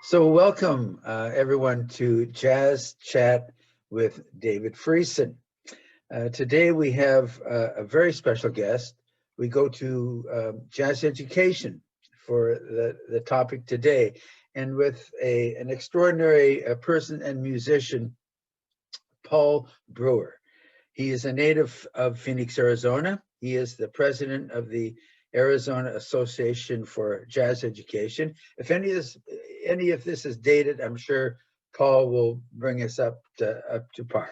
So welcome everyone to Jazz Chat with David Friesen. Today we have a very special guest. We go to jazz education for the topic today, and with an extraordinary person and musician, Paul Brewer. He is a native of Phoenix, Arizona. He is the president of the Arizona Association for Jazz Education. If any of this is dated, I'm sure Paul will bring us up to par.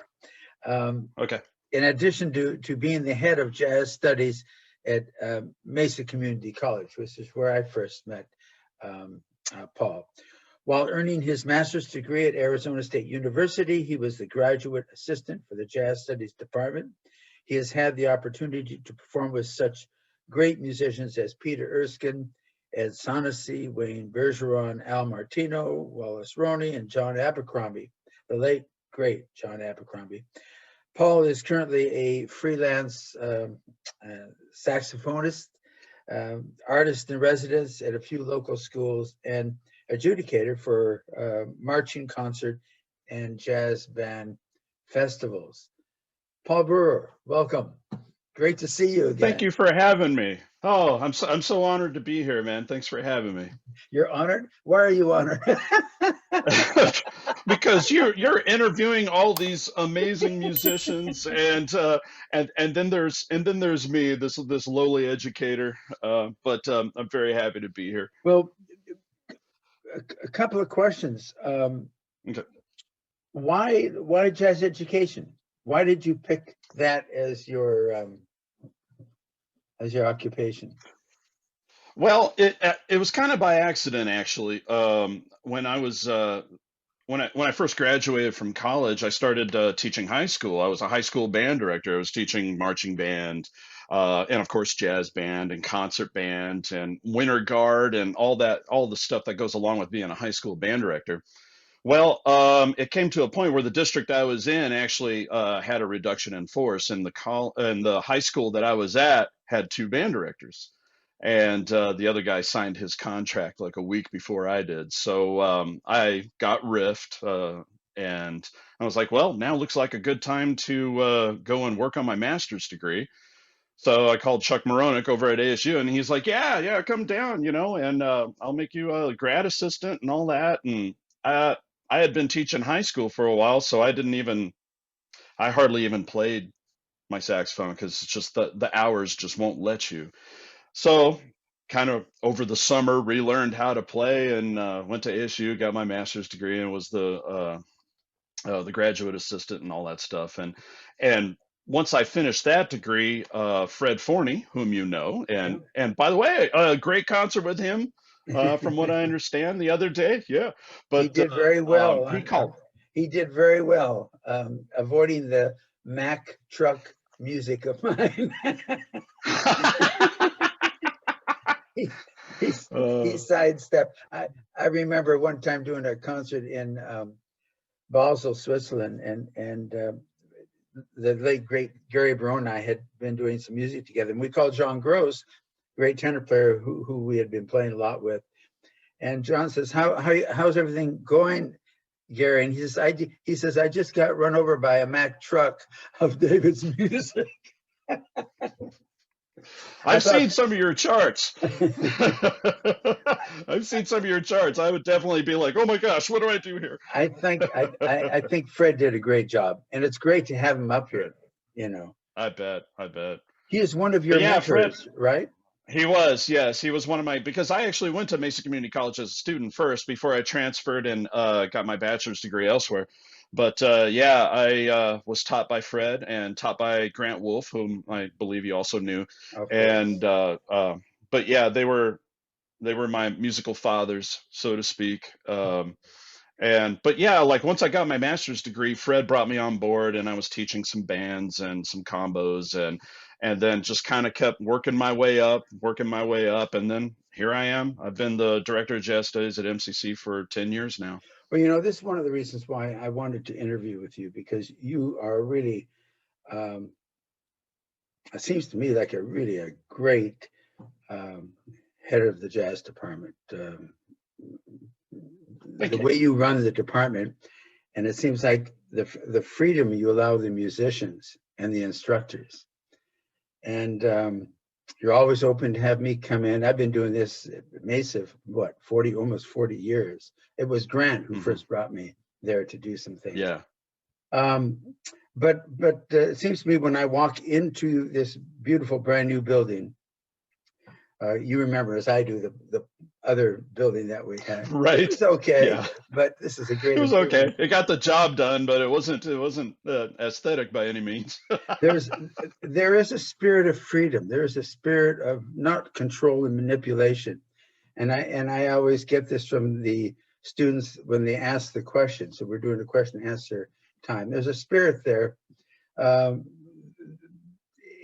Okay. In addition to being the head of jazz studies at Mesa Community College, which is where I first met Paul. While earning his master's degree at Arizona State University, he was the graduate assistant for the Jazz Studies Department. He has had the opportunity to perform with such great musicians as Peter Erskine, Ed Sonessy, Wayne Bergeron, Al Martino, Wallace Roney, and John Abercrombie, the late, great John Abercrombie. Paul is currently a freelance saxophonist, artist in residence at a few local schools, and adjudicator for marching concert and jazz band festivals. Paul Brewer, welcome. Great to see you again. Thank you for having me. Oh, I'm so honored to be here, man. Thanks for having me. You're honored? Why are you honored? Because you're interviewing all these amazing musicians, and then there's me, this lowly educator. But I'm very happy to be here. Well, a couple of questions. Okay. Why jazz education? Why did you pick that as your occupation? Well, it was kind of by accident, actually. When I first graduated from college, I started teaching high school. I was a high school band director. I was teaching marching band, and of course jazz band and concert band and winter guard and all the stuff that goes along with being a high school band director. Well, it came to a point where the district I was in actually had a reduction in force, and the high school that I was at had two band directors, and the other guy signed his contract like a week before I did. So I got riffed, and I was like, well, now looks like a good time to go and work on my master's degree. So I called Chuck Moronic over at ASU, and he's like, yeah, come down, and I'll make you a grad assistant and all that. And I had been teaching high school for a while, so I hardly even played my saxophone because it's just the hours just won't let you. So kind of over the summer relearned how to play, and went to ASU, got my master's degree, and was the graduate assistant and all that stuff. And once I finished that degree, Fred Forney, whom you know, and by the way, a great concert with him, from what I understand the other day. Yeah, but he did very well. He called. He did very well, avoiding the Mack truck music of mine. he sidestepped. I remember one time doing a concert in Basel, Switzerland, and the late great Gary Barone and I had been doing some music together, and we called John Gross, great tenor player who we had been playing a lot with. And John says, how's everything going, Gary? And he says, I just got run over by a Mack truck of David's music. I've seen some of your charts. I've seen some of your charts. I would definitely be like, oh my gosh, what do I do here? I think Fred did a great job, and it's great to have him up here. I bet. He is one of your mentors, Fred, right? He was, yes. He was one of my, because I actually went to Mesa Community College as a student first before I transferred and got my bachelor's degree elsewhere. But I was taught by Fred and taught by Grant Wolf, whom I believe you also knew. And but yeah, they were my musical fathers, so to speak. But yeah, like once I got my master's degree, Fred brought me on board, and I was teaching some bands and some combos, and then just kind of kept working my way up, and then here I am. I've been the director of jazz studies at MCC for 10 years now. Well, this is one of the reasons why I wanted to interview with you, because you are really Um, it seems to me like a great head of the jazz department. Thank The you. way you run the department, and it seems like the freedom you allow the musicians and the instructors, and you're always open to have me come in. I've been doing this at Mesa, what, almost 40 years. It was Grant who Hmm. first brought me there to do some things. Yeah. Um, but it seems to me when I walk into this beautiful brand new building, you remember as I do the other building that we had. It Right. was okay, Yeah. but this is a It great was okay. improvement. It got the job done, but it wasn't aesthetic by any means. There's there is a spirit of freedom. There is a spirit of not control and manipulation. And I always get this from the students when they ask the question. So we're doing a question and answer time. There's a spirit there um,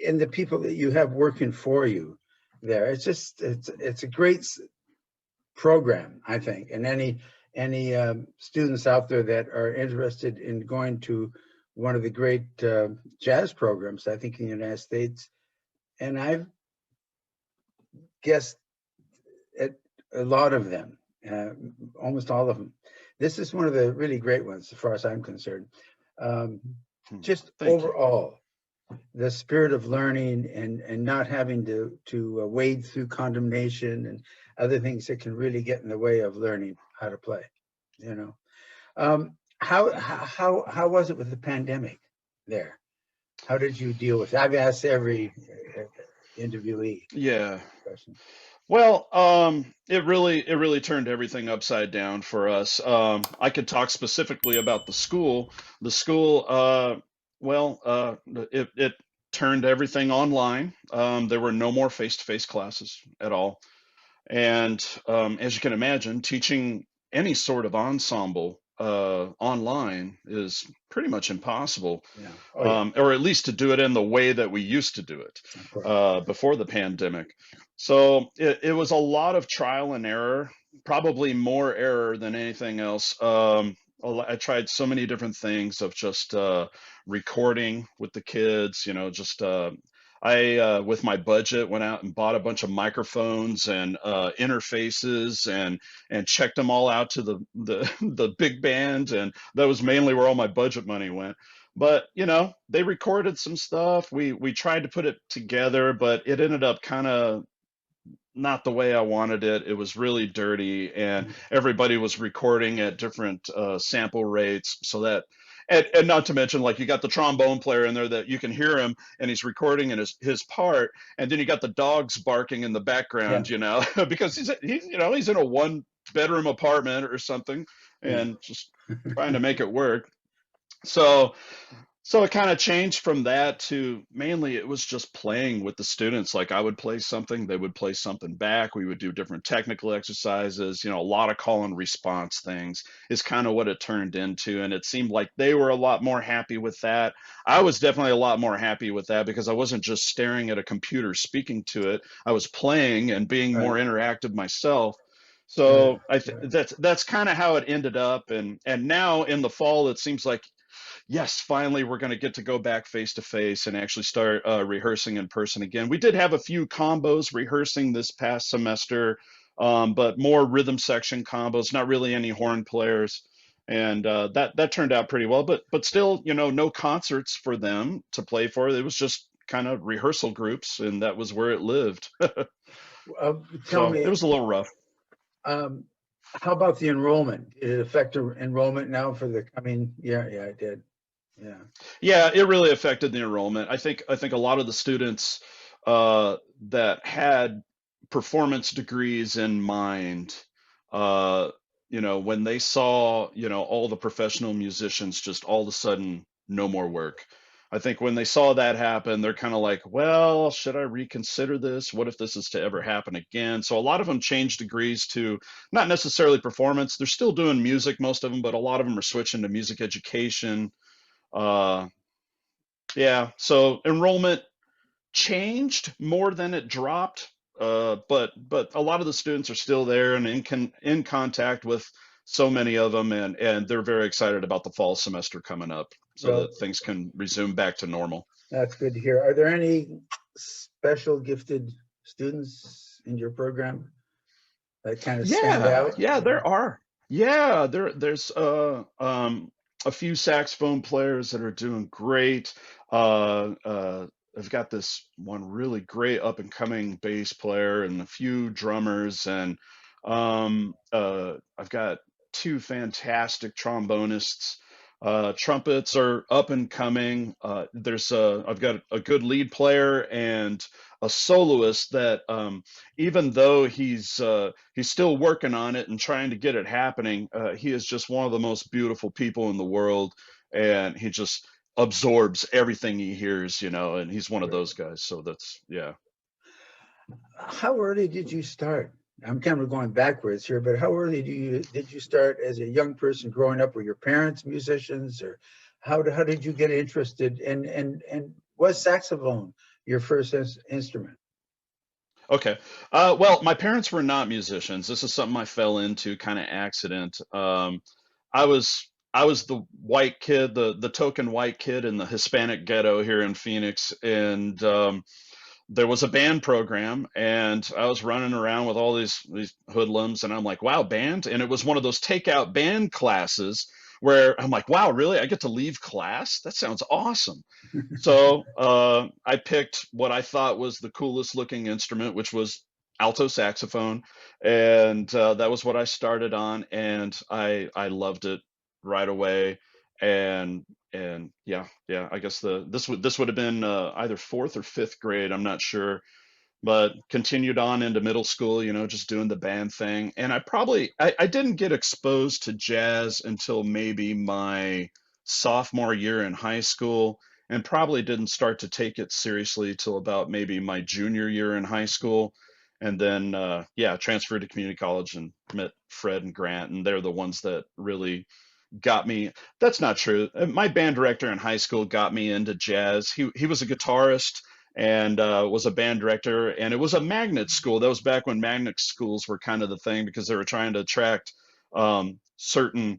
in the people that you have working for you there. It's a great program, I think. And any students out there that are interested in going to one of the great jazz programs, I think, in the United States, and I've guessed at a lot of them, uh, almost all of them. This is one of the really great ones, as far as I'm concerned. Um, just Thank you. overall, the spirit of learning and not having to wade through condemnation and other things that can really get in the way of learning how to play. You know, how was it with the pandemic there? How did you deal with it? I've asked every interviewee Yeah. question. Well, it really turned everything upside down for us. I could talk specifically about the school. The school, well, it turned everything online. There were no more face-to-face classes at all. And as you can imagine, teaching any sort of ensemble online is pretty much impossible, Yeah. Oh yeah. or at least to do it in the way that we used to do it Of course. before the pandemic. So it was a lot of trial and error, probably more error than anything else. I tried so many different things of just recording with the kids, just with my budget, went out and bought a bunch of microphones and interfaces and checked them all out to the the big band, and that was mainly where all my budget money went. But they recorded some stuff. We tried to put it together, but it ended up kind of not the way I wanted it. It was really dirty, and everybody was recording at different sample rates, so that. And not to mention, like, you got the trombone player in there that you can hear him, and he's recording in his part, and then you got the dogs barking in the Yeah. background, because he's in a one bedroom apartment or something, Yeah. and just trying to make it work. So so it kind of changed from that to mainly it was just playing with the students. Like, I would play something, they would play something back. We would do different technical exercises, a lot of call and response things is kind of what it turned into. And it seemed like they were a lot more happy with that. I was definitely a lot more happy with that because I wasn't just staring at a computer speaking to it. I was playing and being more Right. interactive myself. Right. So Right. that's kind of how it ended up. And now in the fall, it seems like yes, finally we're going to get to go back face to face and actually start rehearsing in person again. We did have a few combos rehearsing this past semester, but more rhythm section combos, not really any horn players, and that turned out pretty well. But still, no concerts for them to play for. It was just kind of rehearsal groups, and that was where it lived. Tell So it me, was a little rough. um, how about the enrollment? Did it affect the enrollment now for the coming year? Yeah, it did. Yeah. Yeah, it really affected the enrollment. I think a lot of the students that had performance degrees in mind, uh, when they saw, all the professional musicians just all of a sudden no more work. I think when they saw that happen, they're kind of like, well, should I reconsider this? What if this is to ever happen again? So a lot of them changed degrees to not necessarily performance. They're still doing music, most of them, but a lot of them are switching to music education. uh, yeah, so enrollment changed more than it dropped, but a lot of the students are still there and in contact with so many of them, and they're very excited about the fall semester coming up. so Well, that things can resume back to normal. that's good to hear. Are there any special gifted students in your program that kind of stand Yeah, out? yeah, there are. Yeah, there's a few saxophone players that are doing great. I've got this one really great up and coming bass player and a few drummers, and I've got two fantastic trombonists. Trumpets are up and coming. I've got a good lead player and a soloist that even though he's still working on it and trying to get it happening. He is just one of the most beautiful people in the world, and he just absorbs everything he hears, and he's one of those guys. So that's, yeah. How early did you start? I'm kind of going backwards here, but how early did you start as a young person growing up? Were your parents musicians, or how did you get interested? And was saxophone your first instrument? Okay. Well, my parents were not musicians. This is something I fell into kind of accident. I was the white kid, the token white kid in the Hispanic ghetto here in Phoenix, and there was a band program, and I was running around with all these hoodlums, and I'm like, wow, band. And it was one of those takeout band classes where I'm like, wow, really? I get to leave class? That sounds awesome. So I picked what I thought was the coolest looking instrument, which was alto saxophone, and that was what I started on, and I loved it right away. And yeah, I guess this would have been either fourth or fifth grade, I'm not sure, but continued on into middle school, just doing the band thing. And I didn't get exposed to jazz until maybe my sophomore year in high school, and probably didn't start to take it seriously till about maybe my junior year in high school. And then, yeah, transferred to community college and met Fred and Grant, and they're the ones that really got me. That's not true. My band director in high school got me into jazz. He was a guitarist and was a band director, and it was a magnet school. That was back when magnet schools were kind of the thing, because they were trying to attract certain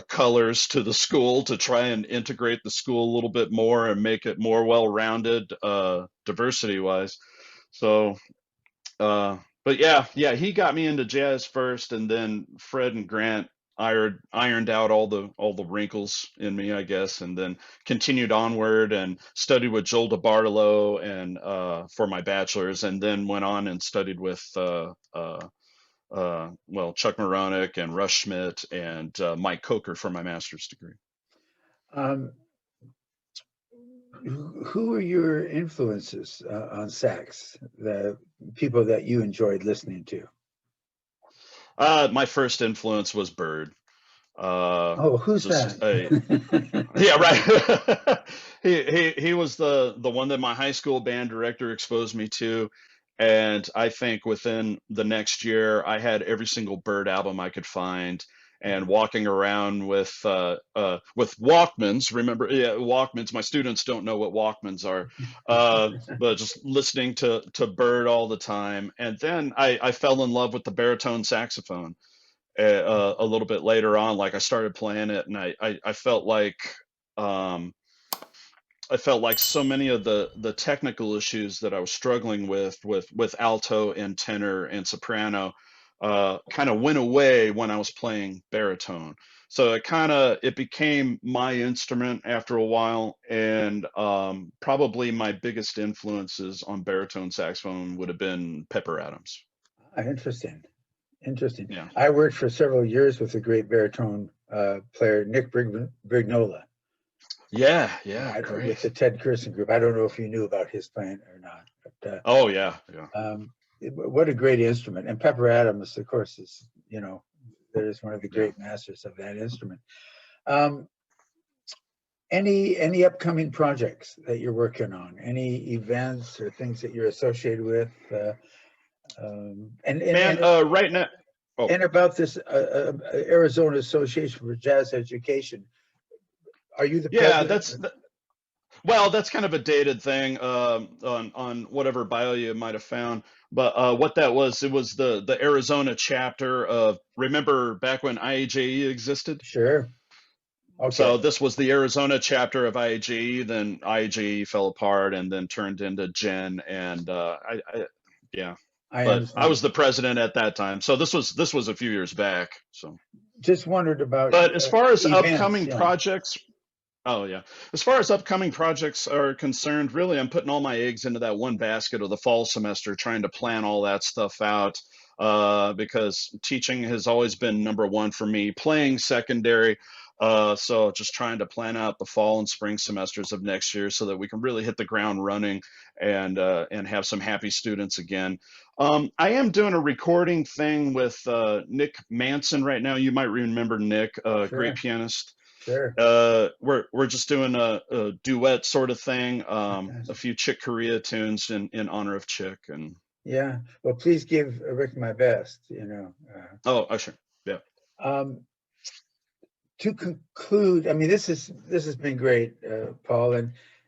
colors to the school to try and integrate the school a little bit more and make it more well-rounded, diversity wise. So but yeah, he got me into jazz first, and then Fred and Grant ironed out all the wrinkles in me, I guess, and then continued onward and studied with Joel DeBartolo and for my bachelor's, and then went on and studied with well, Chuck Moronic and Russ Schmidt and Mike Coker for my master's degree. Um, who are your influences on sax? The people that you enjoyed listening to? My first influence was Bird. Oh, who's Just that? yeah, right. He was the one that my high school band director exposed me to, and I think within the next year I had every single Bird album I could find, and walking around with Walkmans. Remember, yeah, Walkmans. My students don't know what Walkmans are, but just listening to Bird all the time, and then I fell in love with the baritone saxophone a little bit later on. Like I started playing it, and I felt like um, so many of the technical issues that I was struggling with alto and tenor and soprano kind of went away when I was playing baritone. So it became my instrument after a while, and probably my biggest influences on baritone saxophone would have been Pepper Adams. Interesting. Interesting. Yeah. I worked for several years with a great baritone player, Nick Brignola, Yeah, with the great. Ted Kirsten group. I don't know if you knew about his playing or not, but Oh yeah. what a great instrument. And Pepper Adams, of course, is, there's one of the Yeah. great masters of that instrument. Um, any upcoming projects that you're working on? Any events or things that you're associated with? And Man, right now, oh, and about this Arizona Association for Jazz Education. Are you the yeah, president? well, that's kind of a dated thing on whatever bio you might have found. But what that was, it was the Arizona chapter of, remember back when IAJE existed? Sure. So Okay. this was the Arizona chapter of IAG. Then IAG fell apart and then turned into Gen. And yeah, I but I understand. was the president at that time. So this was a few years back. So, Just wondered about but as far as events. upcoming Yeah. projects, oh yeah. As far as upcoming projects are concerned, really, I'm putting all my eggs into that one basket of the fall semester, trying to plan all that stuff out. Because teaching has always been number one for me, playing secondary. So just trying to plan out the fall and spring semesters of next year so that we can really hit the ground running and have some happy students again. I am doing a recording thing with Nick Manson right now. You might remember Nick, great Sure. pianist. Sure. We're just doing a duet sort of thing, a Fantastic. few Chick Corea tunes in honor of Chick. And Yeah. Well, please give Rick my best. oh, sure, yeah, Um, to conclude, I mean, this has been great, Paul,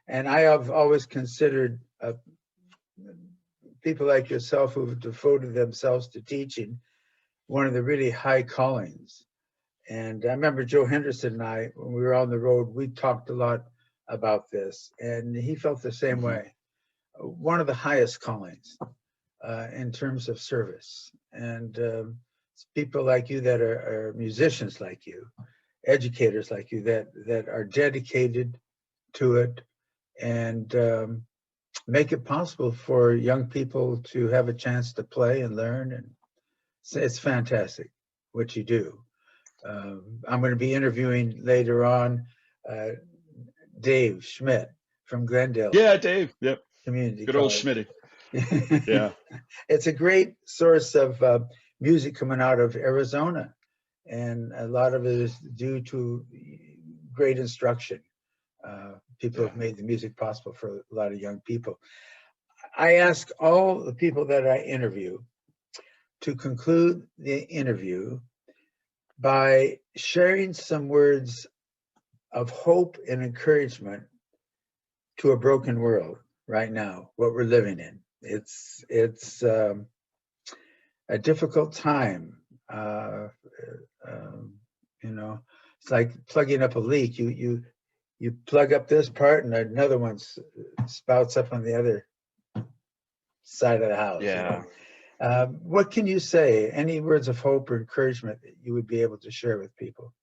and I have always considered people like yourself who've devoted themselves to teaching one of the really high callings. And I remember Joe Henderson and I, when we were on the road, we talked a lot about this, and he felt the same hmm way. One of the highest callings in terms of service. And people like you that are musicians like you, educators like you that are dedicated to it and make it possible for young people to have a chance to play and learn. And it's fantastic what you do. I'm going to be interviewing later on uh, Dave Schmidt from Glendale yeah, Dave, yep, Community good old College. Schmitty, yeah, It's a great source of music coming out of Arizona, and a lot of it is due to great instruction. People yeah. have made the music possible for a lot of young people. I ask all the people that I interview to conclude the interview by sharing some words of hope and encouragement to a broken world right now, what we're living in. It's a difficult time. Um, you know, it's like plugging up a leak. You plug up this part, and another one spouts up on the other side of the house. Yeah. What can you say? Any words of hope or encouragement that you would be able to share with people?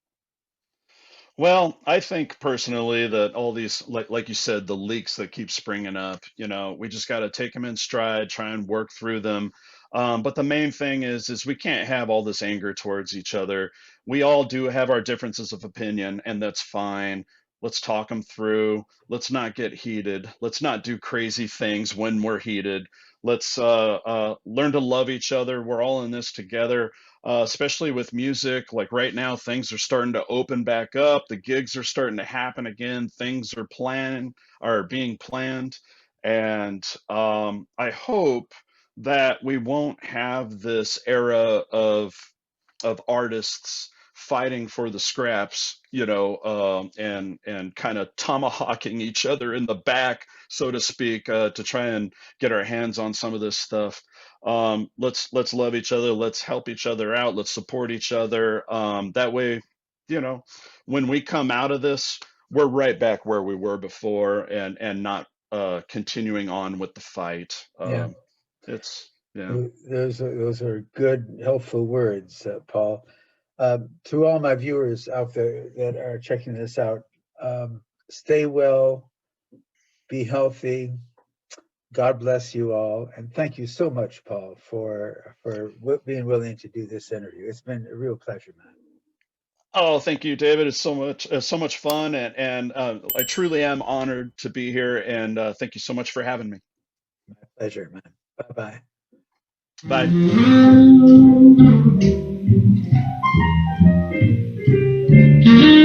Well, I think personally that all these, like you said, the leaks that keep springing up, we just got to take them in stride, try and work through them. But the main thing is we can't have all this anger towards each other. We all do have our differences of opinion, and that's fine. Let's talk them through. Let's not get heated. Let's not do crazy things when we're heated. Let's learn to love each other. We're all in this together, especially with music. Like right now, things are starting to open back up. The gigs are starting to happen again. Things are being planned, and I hope that we won't have this era of artists fighting for the scraps, and kind of tomahawking each other in the back, so to speak, to try and get our hands on some of this stuff. Let's love each other. Let's help each other out. Let's support each other. That way, you know, when we come out of this, we're right back where we were before, and not continuing on with the fight. Yeah, It's yeah. those are good, helpful words, Paul. To all my viewers out there that are checking this out, stay well, be healthy. God bless you all, and thank you so much, Paul, for being willing to do this interview. It's been a real pleasure, man. Oh, thank you, David. It's so much fun, and I truly am honored to be here. And thank you so much for having me. My pleasure, man. Bye Bye. bye.